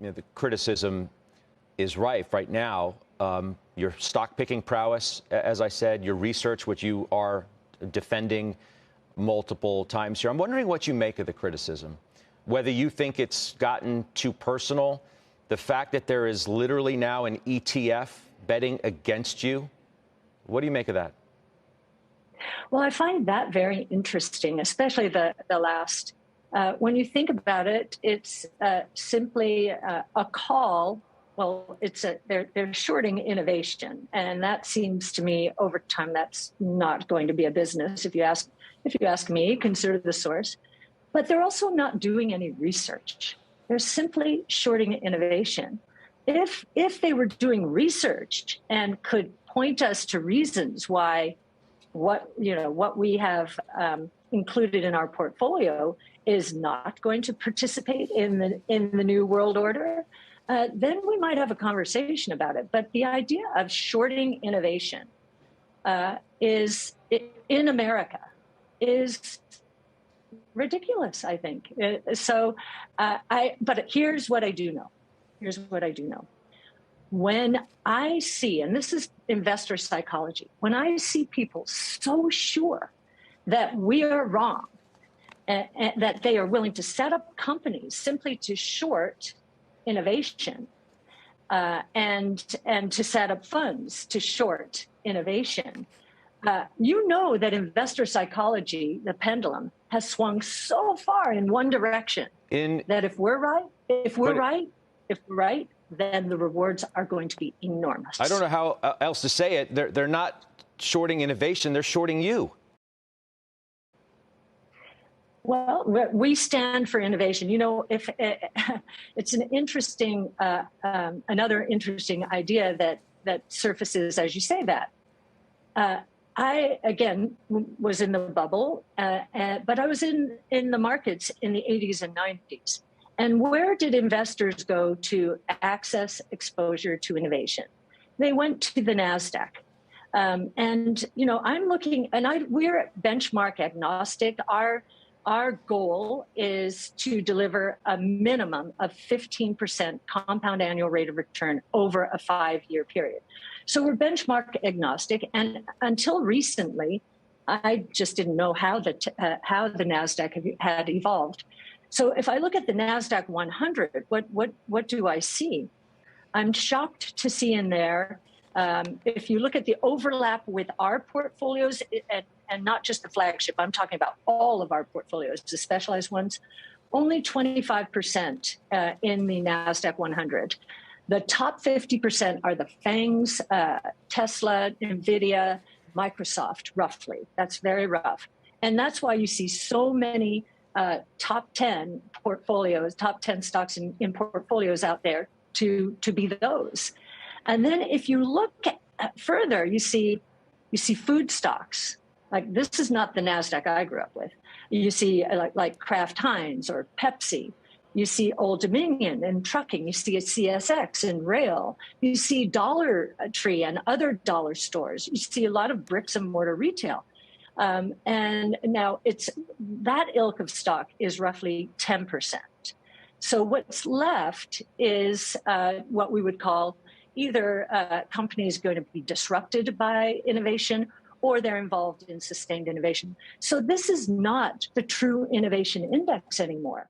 the criticism is rife right now. Your stock picking prowess, as I said, your research, which you are defending multiple times here. I'm wondering what you make of the criticism, whether you think it's gotten too personal, the fact that there is literally now an ETF betting against you. What do you make of that? Well, I find that very interesting, especially the last. When you think about it, it's simply a call. Well, they're shorting innovation, and that seems to me over time that's not going to be a business. If you ask me, consider the source. But they're also not doing any research. They're simply shorting innovation. If they were doing research and could point us to reasons why what we have included in our portfolio is not going to participate in the new world order, then we might have a conversation about it. But the idea of shorting innovation is in America is ridiculous, I think. But here's what I do know. When I see, and this is investor psychology, when I see people so sure that we are wrong, and that they are willing to set up companies simply to short innovation, and to set up funds to short innovation, you know that investor psychology, the pendulum, has swung so far in one direction that if we're right, then the rewards are going to be enormous. I don't know how else to say it. They're not shorting innovation; they're shorting you. Well, we stand for innovation. If it's an interesting, another interesting idea that surfaces as you say that. I, again, was in the bubble, but I was in the markets in the 80s and 90s. And where did investors go to access exposure to innovation? They went to the NASDAQ. I'm looking, and we're benchmark agnostic. Our goal is to deliver a minimum of 15% compound annual rate of return over a 5-year period. So we're benchmark agnostic, and until recently, I just didn't know how the NASDAQ had evolved. So if I look at the NASDAQ 100, what do I see? I'm shocked to see in there, if you look at the overlap with our portfolios, and not just the flagship, I'm talking about all of our portfolios, the specialized ones, only 25% in the NASDAQ 100. The top 50% are the FANGs, Tesla, NVIDIA, Microsoft, roughly. That's very rough. And that's why you see so many top 10 stocks in portfolios out there to be those. And then if you look further, you see food stocks. Like, this is not the NASDAQ I grew up with. You see like Kraft Heinz or Pepsi. You see Old Dominion and trucking. You see a CSX and rail. You see Dollar Tree and other dollar stores. You see a lot of bricks and mortar retail. And now it's that ilk of stock is roughly 10%. So what's left is what we would call either companies going to be disrupted by innovation, or they're involved in sustained innovation. So this is not the true innovation index anymore.